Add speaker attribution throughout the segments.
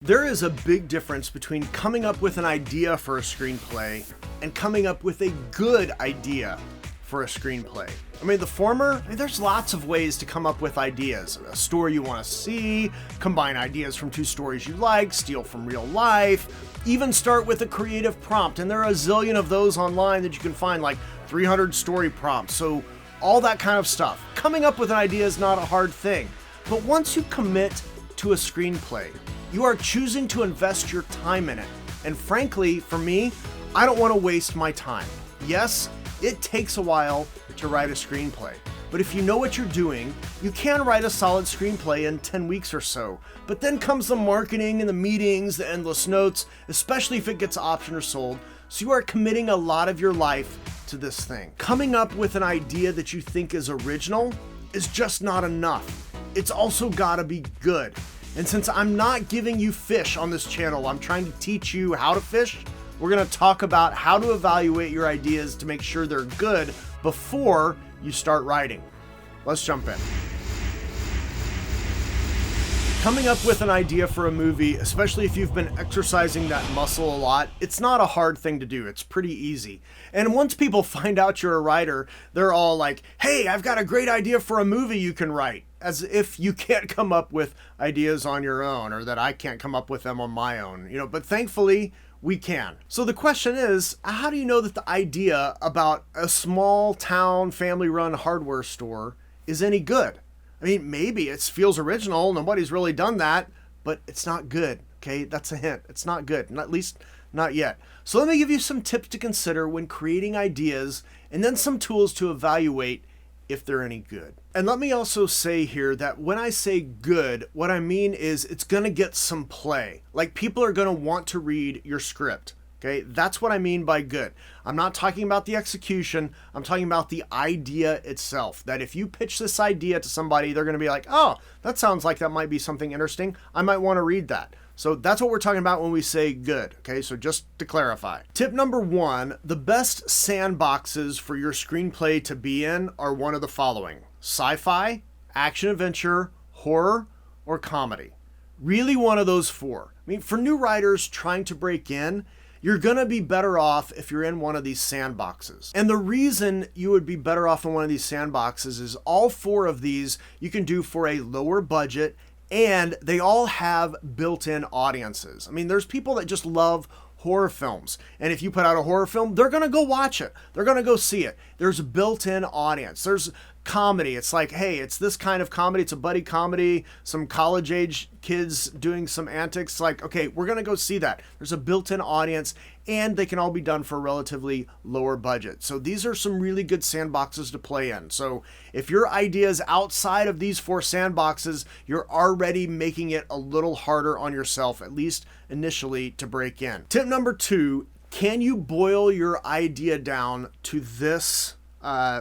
Speaker 1: There is a big difference between coming up with an idea for a screenplay and coming up with a good idea for a screenplay. I mean, the former, there's lots of ways to come up with ideas. A story you want to see, combine ideas from two stories you like, steal from real life, even start with a creative prompt. And there are a zillion of those online that you can find, like 300 story prompts. So all that kind of stuff. Coming up with an idea is not a hard thing. But once you commit to a screenplay, you are choosing to invest your time in it. And frankly, for me, I don't want to waste my time. Yes, it takes a while to write a screenplay, but if you know what you're doing, you can write a solid screenplay in 10 weeks or so. But then comes the marketing and the meetings, the endless notes, especially if it gets optioned or sold. So you are committing a lot of your life to this thing. Coming up with an idea that you think is original is just not enough. It's also gotta be good. And since I'm not giving you fish on this channel, I'm trying to teach you how to fish. We're gonna talk about how to evaluate your ideas to make sure they're good before you start writing. Let's jump in. Coming up with an idea for a movie, especially if you've been exercising that muscle a lot, it's not a hard thing to do. It's pretty easy. And once people find out you're a writer, they're all like, hey, I've got a great idea for a movie you can write. As if you can't come up with ideas on your own, or that I can't come up with them on my own, but thankfully we can. So the question is, how do you know that the idea about a small town family-run hardware store is any good? I mean, maybe it feels original, nobody's really done that, but it's not good, okay? That's a hint. It's not good, at least not yet. So let me give you some tips to consider when creating ideas, and then some tools to evaluate if they're any good. And let me also say here that when I say good, what I mean is it's gonna get some play. Like, people are gonna want to read your script. Okay, that's what I mean by good. I'm not talking about the execution. I'm talking about the idea itself. That if you pitch this idea to somebody, they're going to be like, oh, that sounds like that might be something interesting. I might want to read that. So that's what we're talking about when we say good. Okay, so just to clarify. Tip number one, the best sandboxes for your screenplay to be in are one of the following: sci-fi, action-adventure, horror, or comedy. Really one of those four. I mean, for new writers trying to break in, you're gonna be better off if you're in one of these sandboxes. And the reason you would be better off in one of these sandboxes is all four of these you can do for a lower budget, and they all have built-in audiences. I mean, there's people that just love horror films, and if you put out a horror film, they're gonna go watch it. They're gonna go see it. There's a built-in audience. There's comedy. It's like, hey, it's this kind of comedy. It's a buddy comedy, some college-age kids doing some antics. Like, okay, we're gonna go see that. There's a built-in audience, and they can all be done for a relatively lower budget. So these are some really good sandboxes to play in. So if your idea is outside of these four sandboxes, you're already making it a little harder on yourself, at least initially, to break in. Tip number two, can you boil your idea down to this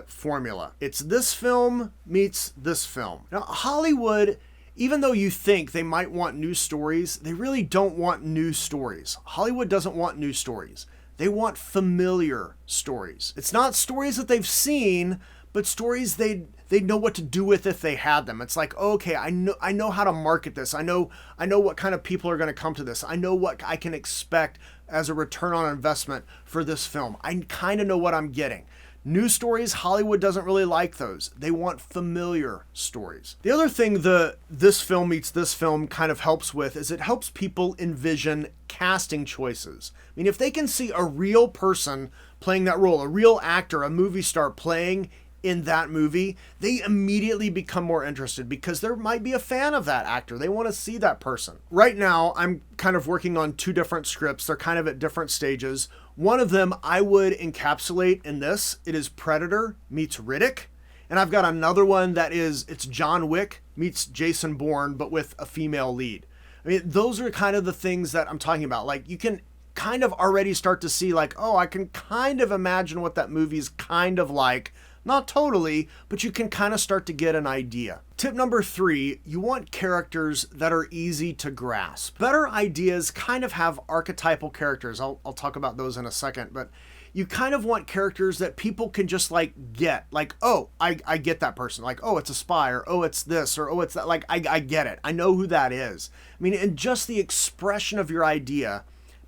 Speaker 1: formula? It's this film meets this film. Now, Hollywood, even though you think they might want new stories, they really don't want new stories. Hollywood doesn't want new stories. They want familiar stories. It's not stories that they've seen, but stories they'd know what to do with if they had them. It's like, okay, I know how to market this. I know what kind of people are going to come to this. I know what I can expect as a return on investment for this film. I kind of know what I'm getting. New stories, Hollywood doesn't really like those. They want familiar stories. The other thing this film meets this film kind of helps with is it helps people envision casting choices. I mean, if they can see a real person playing that role, a real actor, a movie star playing in that movie, they immediately become more interested because there might be a fan of that actor. They want to see that person. Right now, I'm kind of working on two different scripts. They're kind of at different stages. One of them I would encapsulate in this. It is Predator meets Riddick. And I've got another one it's John Wick meets Jason Bourne, but with a female lead. I mean, those are kind of the things that I'm talking about. Like, you can kind of already start to see, like, oh, I can kind of imagine what that movie's kind of like. Not totally, but you can kind of start to get an idea. Tip number three, you want characters that are easy to grasp. Better ideas kind of have archetypal characters. I'll talk about those in a second, but you kind of want characters that people can just like get, like, oh, I get that person, like, oh, it's a spy, or oh, it's this, or oh, it's that, like, I get it, I know who that is. I mean, and just the expression of your idea,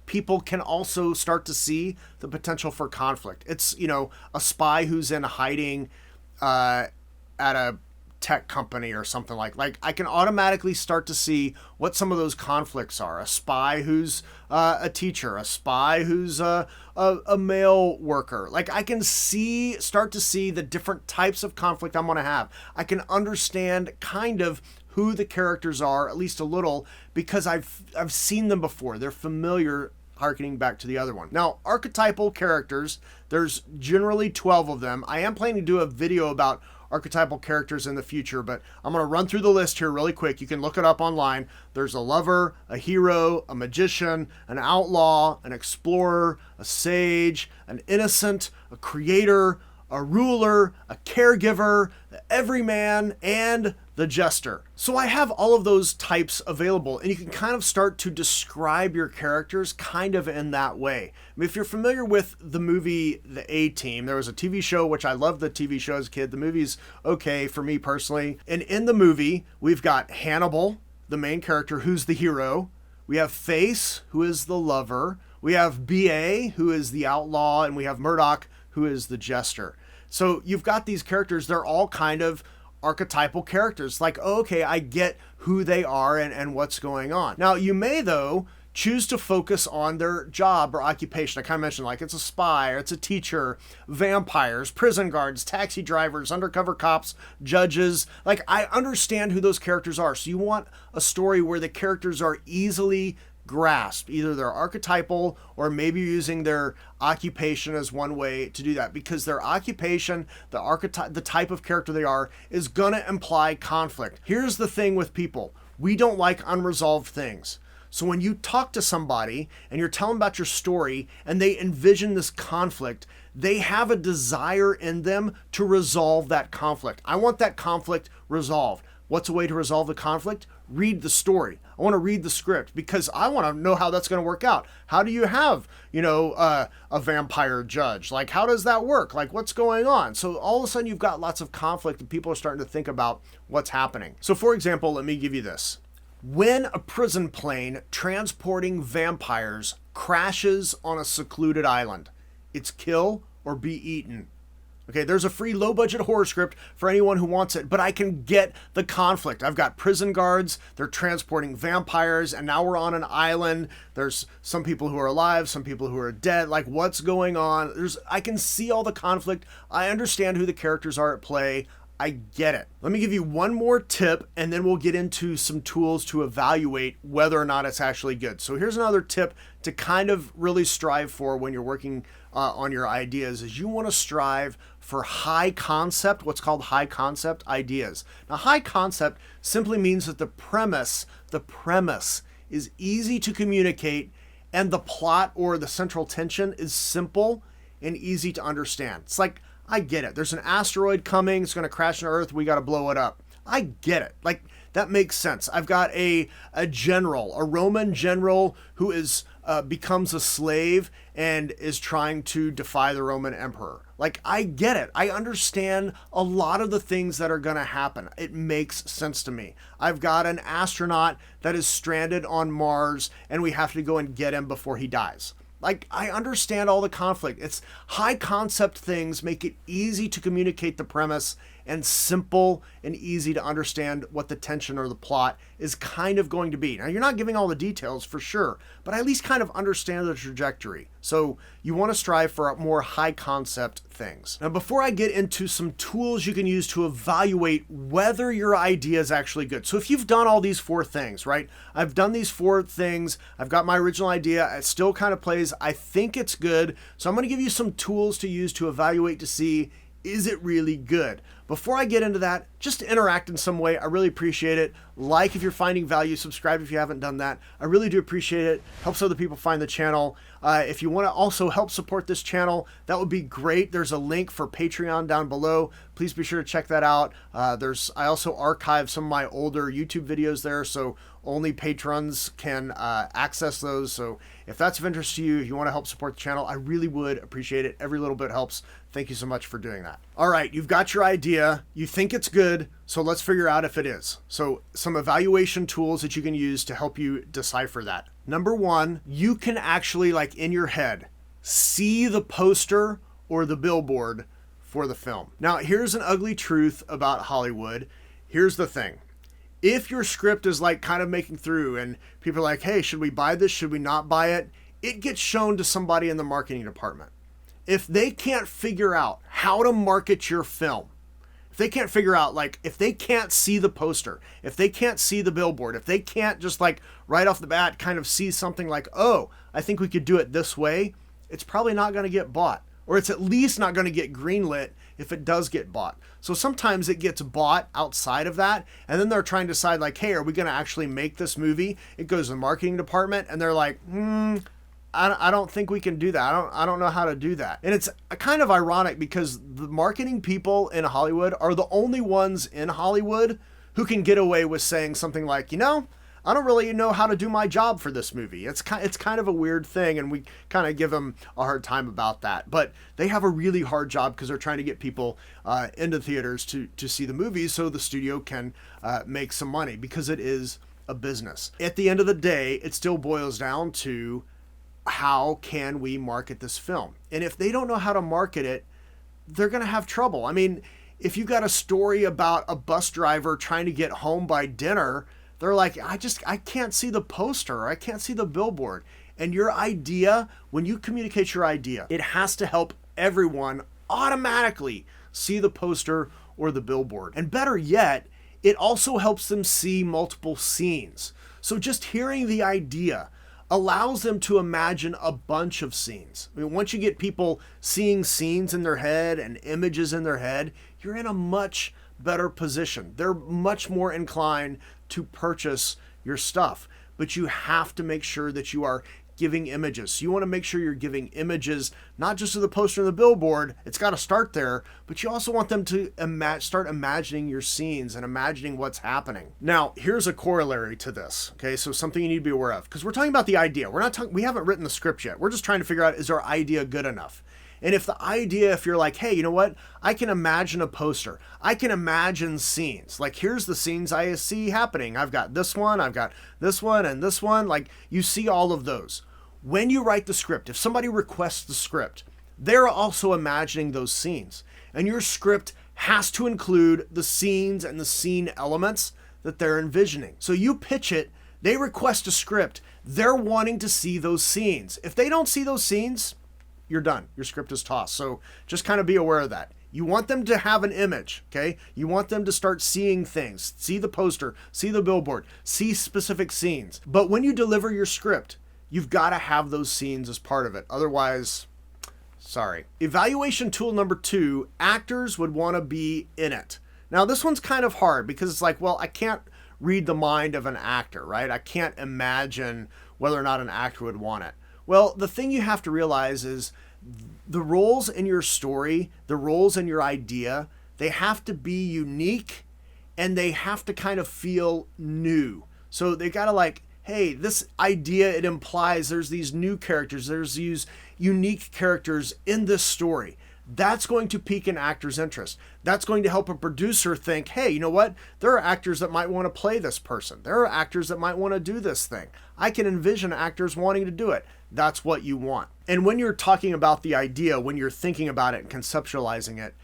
Speaker 1: people can also start to see the potential for conflict. It's, you know, a spy who's in hiding at a tech company or something like I can automatically start to see what some of those conflicts are. A spy who's a teacher, a spy who's a male worker. Like, I can start to see the different types of conflict I'm going to have. I can understand kind of who the characters are, at least a little, because I've seen them before. They're familiar, harkening back to the other one. Now, archetypal characters, there's generally 12 of them. I am planning to do a video about archetypal characters in the future, but I'm going to run through the list here really quick. You can look it up online. There's a lover, a hero, a magician, an outlaw, an explorer, a sage, an innocent, a creator, a ruler, a caregiver, the everyman, and the jester. So I have all of those types available, and you can kind of start to describe your characters kind of in that way. I mean, if you're familiar with the movie The A-Team, there was a TV show, which I loved the TV show as a kid. The movie's okay for me personally. And in the movie, we've got Hannibal, the main character, who's the hero. We have Face, who is the lover. We have B.A., who is the outlaw, and we have Murdoch, who is the jester. So you've got these characters, they're all kind of archetypal characters. Like, oh, okay, I get who they are and what's going on. Now, you may, though, choose to focus on their job or occupation. I kind of mentioned, like, it's a spy, or it's a teacher, vampires, prison guards, taxi drivers, undercover cops, judges. Like, I understand who those characters are. So you want a story where the characters are easily grasp. Either they're archetypal, or maybe using their occupation as one way to do that, because their occupation, the archetype, the type of character they are, is going to imply conflict. Here's the thing with people. We don't like unresolved things. So when you talk to somebody and you're telling about your story and they envision this conflict, they have a desire in them to resolve that conflict. I want that conflict resolved. What's a way to resolve the conflict? Read the story. I want to read the script because I want to know how that's going to work out. How do you have, a vampire judge? Like, how does that work? Like, what's going on? So all of a sudden you've got lots of conflict and people are starting to think about what's happening. So for example, let me give you this. When a prison plane transporting vampires crashes on a secluded island, it's kill or be eaten. Okay, there's a free low-budget horror script for anyone who wants it, but I can get the conflict. I've got prison guards, they're transporting vampires, and now we're on an island. There's some people who are alive, some people who are dead. Like, what's going on? I can see all the conflict. I understand who the characters are at play. I get it. Let me give you one more tip, and then we'll get into some tools to evaluate whether or not it's actually good. So here's another tip to kind of really strive for when you're working on your ideas, is you want to strive for high concept, what's called high concept ideas. Now, high concept simply means that the premise is easy to communicate, and the plot or the central tension is simple and easy to understand. It's like, I get it. There's an asteroid coming. It's going to crash on Earth. We got to blow it up. I get it. Like, that makes sense. I've got a general, a Roman general who becomes a slave and is trying to defy the Roman emperor. Like, I get it. I understand a lot of the things that are going to happen. It makes sense to me. I've got an astronaut that is stranded on Mars and we have to go and get him before he dies. Like, I understand all the conflict. It's high concept things make it easy to communicate the premise, and simple and easy to understand what the tension or the plot is kind of going to be. Now, you're not giving all the details for sure, but I at least kind of understand the trajectory. So you want to strive for more high concept things. Now, before I get into some tools you can use to evaluate whether your idea is actually good. So if you've done all these 4 things, right? I've done these 4 things. I've got my original idea. It still kind of plays. I think it's good. So I'm going to give you some tools to use to evaluate to see, is it really good? before I get into that, just interact in some way. I really appreciate it. Like if you're finding value, subscribe if you haven't done that. I really do appreciate it. Helps other people find the channel. If you want to also help support this channel, that would be great. There's a link for Patreon down below. Please be sure to check that out. I also archive some of my older YouTube videos there, so only patrons can access those. So if that's of interest to you, if you want to help support the channel, I really would appreciate it. Every little bit helps. Thank you so much for doing that. All right, you've got your idea. You think it's good, so let's figure out if it is. So some evaluation tools that you can use to help you decipher that. Number one, you can actually, like in your head, see the poster or the billboard for the film. Now, here's an ugly truth about Hollywood. Here's the thing. If your script is like kind of making through and people are like, hey, should we buy this? Should we not buy it? It gets shown to somebody in the marketing department. If they can't figure out how to market your film, if they can't figure out, like, if they can't see the poster, if they can't see the billboard, if they can't just like right off the bat kind of see something like, oh, I think we could do it this way, it's probably not going to get bought. Or it's at least not going to get greenlit if it does get bought. So sometimes it gets bought outside of that, and then they're trying to decide like, hey, are we going to actually make this movie? It goes to the marketing department, and they're like, I don't think we can do that. I don't know how to do that. And it's kind of ironic because the marketing people in Hollywood are the only ones in Hollywood who can get away with saying something like, you know, I don't really know how to do my job for this movie. It's kind of a weird thing, and we kind of give them a hard time about that. But they have a really hard job because they're trying to get people into theaters to see the movies so the studio can make some money, because it is a business. At the end of the day, it still boils down to how can we market this film? And if they don't know how to market it, they're going to have trouble. I mean, if you got a story about a bus driver trying to get home by dinner, they're like, I can't see the poster, or I can't see the billboard. And your idea, when you communicate your idea, it has to help everyone automatically see the poster or the billboard. And better yet, it also helps them see multiple scenes. So just hearing the idea allows them to imagine a bunch of scenes. I mean, once you get people seeing scenes in their head and images in their head, you're in a much better position. They're much more inclined to purchase your stuff, but you have to make sure that you are giving images. So you want to make sure you're giving images, not just to the poster and the billboard. It's got to start there, but you also want them to start imagining your scenes and imagining what's happening. Now, here's a corollary to this. Okay, so something you need to be aware of, because we're talking about the idea. We haven't written the script yet. We're just trying to figure out, is our idea good enough? And if the idea, if you're like, hey, you know what? I can imagine a poster. I can imagine scenes. Like, here's the scenes I see happening. I've got this one, I've got this one, and this one. Like, you see all of those. When you write the script, if somebody requests the script, they're also imagining those scenes. And your script has to include the scenes and the scene elements that they're envisioning. So you pitch it, they request a script, they're wanting to see those scenes. If they don't see those scenes, you're done. Your script is tossed. So just kind of be aware of that. You want them to have an image, okay? You want them to start seeing things, see the poster, see the billboard, see specific scenes. But when you deliver your script, you've got to have those scenes as part of it. Otherwise, sorry. Evaluation tool number 2, actors would want to be in it. Now, this one's kind of hard because it's like, well, I can't read the mind of an actor, right? I can't imagine whether or not an actor would want it. Well, the thing you have to realize is the roles in your story, the roles in your idea, they have to be unique and they have to kind of feel new. So they got to like, hey, this idea, it implies there's these new characters, there's these unique characters in this story. That's going to pique an actor's interest. That's going to help a producer think, hey, you know what? There are actors that might want to play this person. There are actors that might want to do this thing. I can envision actors wanting to do it. That's what you want. And when you're talking about the idea, when you're thinking about it and conceptualizing it,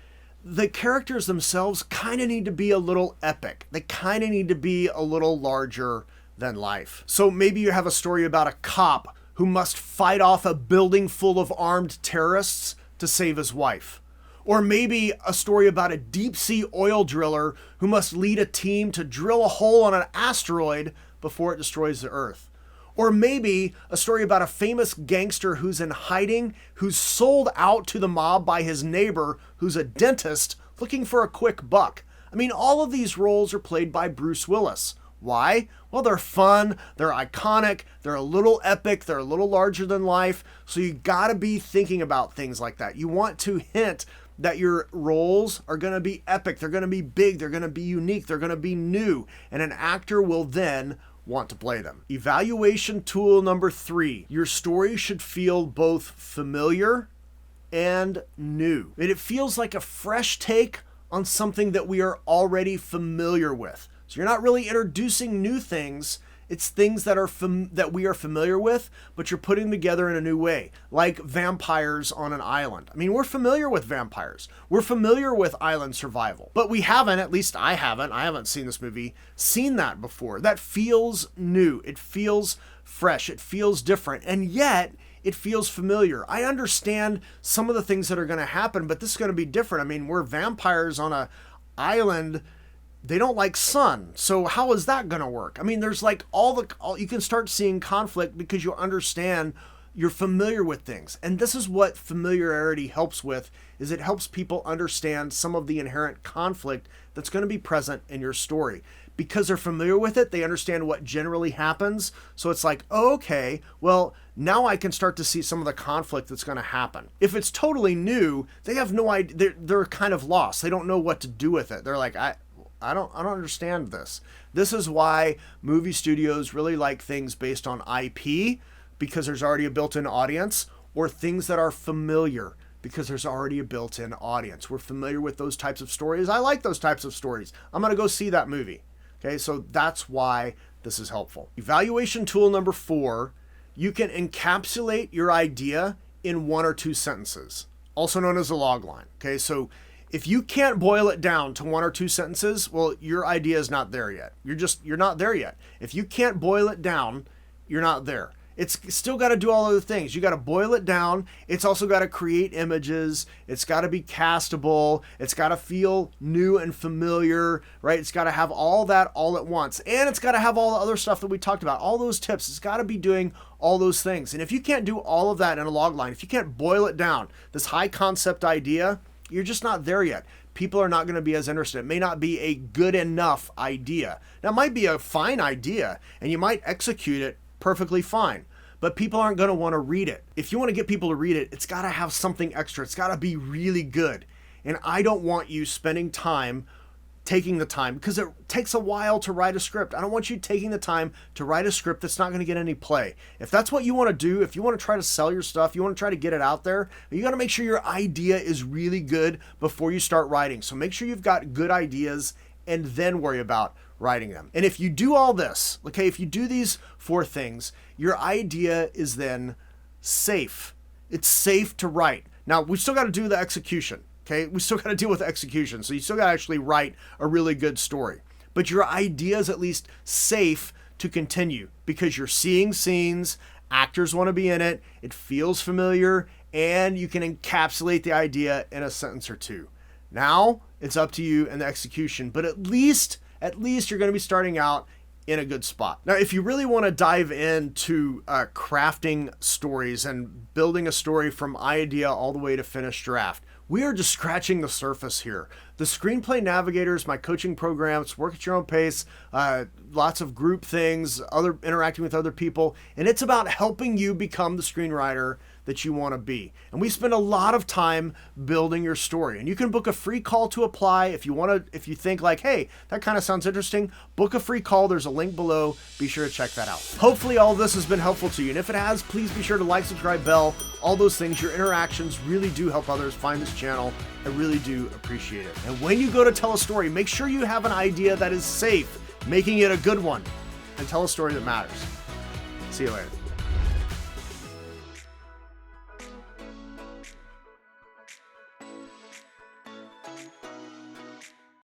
Speaker 1: the characters themselves kind of need to be a little epic. They kind of need to be a little larger than life. So maybe you have a story about a cop who must fight off a building full of armed terrorists to save his wife. Or maybe a story about a deep sea oil driller who must lead a team to drill a hole on an asteroid before it destroys the Earth. Or maybe a story about a famous gangster who's in hiding, who's sold out to the mob by his neighbor, who's a dentist looking for a quick buck. I mean, all of these roles are played by Bruce Willis. Why? Well, they're fun, they're iconic, they're a little epic, they're a little larger than life, so you gotta be thinking about things like that. You want to hint that your roles are gonna be epic, they're gonna be big, they're gonna be unique, they're gonna be new, and an actor will then want to play them. Evaluation tool number 3. Your story should feel both familiar and new. it feels like a fresh take on something that we are already familiar with. So you're not really introducing new things. It's things that are that we are familiar with, but you're putting them together in a new way, like vampires on an island. I mean, we're familiar with vampires. We're familiar with island survival, but we haven't, at least I haven't seen this movie, seen that before. That feels new. It feels fresh. It feels different. And yet it feels familiar. I understand some of the things that are going to happen, but this is going to be different. I mean, we're vampires on an island. They don't like sun. So how is that going to work? I mean, there's like you can start seeing conflict because you understand, you're familiar with things. And this is what familiarity helps with, is it helps people understand some of the inherent conflict that's going to be present in your story. Because they're familiar with it, they understand what generally happens. So it's like, oh, okay, well, now I can start to see some of the conflict that's going to happen. If it's totally new, they have no idea. They're kind of lost. They don't know what to do with it. They're like, I don't understand this. This is why movie studios really like things based on IP, because there's already a built-in audience, or things that are familiar because there's already a built-in audience. We're familiar with those types of stories. I like those types of stories. I'm going to go see that movie. Okay, so that's why this is helpful. Evaluation tool number 4, you can encapsulate your idea in 1 or 2 sentences, also known as a log line. Okay, so if you can't boil it down to 1 or 2 sentences, well, your idea is not there yet. You're not there yet. If you can't boil it down, you're not there. It's still got to do all other things. You got to boil it down. It's also got to create images. It's got to be castable. It's got to feel new and familiar, right? It's got to have all that all at once. And it's got to have all the other stuff that we talked about, all those tips. It's got to be doing all those things. And if you can't do all of that in a log line, if you can't boil it down, this high concept idea, you're just not there yet. People are not going to be as interested. It may not be a good enough idea. Now, it might be a fine idea, and you might execute it perfectly fine, but people aren't going to want to read it. If you want to get people to read it, it's got to have something extra. It's got to be really good. And I don't want you spending time taking the time, because it takes a while to write a script. I don't want you taking the time to write a script that's not going to get any play. If that's what you want to do, if you want to try to sell your stuff, you want to try to get it out there, you got to make sure your idea is really good before you start writing. So make sure you've got good ideas and then worry about writing them. And if you do all this, okay, if you do these 4 things, your idea is then safe. It's safe to write. Now, we still got to do the execution. Okay, we still got to deal with execution. So you still got to actually write a really good story. But your idea is at least safe to continue, because you're seeing scenes, actors want to be in it, it feels familiar, and you can encapsulate the idea in a sentence or 2. Now, it's up to you and the execution, but at least you're going to be starting out in a good spot. Now, if you really want to dive into crafting stories and building a story from idea all the way to finished draft, we are just scratching the surface here. The Screenplay Navigators, my coaching programs, work at your own pace, lots of group things, interacting with other people, and it's about helping you become the screenwriter that you want to be. And we spend a lot of time building your story. And you can book a free call to apply if you think like, hey, that kind of sounds interesting, book a free call. There's a link below. Be sure to check that out. Hopefully all of this has been helpful to you. And if it has, please be sure to like, subscribe, bell, all those things. Your interactions really do help others find this channel. I really do appreciate it. And when you go to tell a story, make sure you have an idea that is safe, making it a good one, and tell a story that matters. See you later.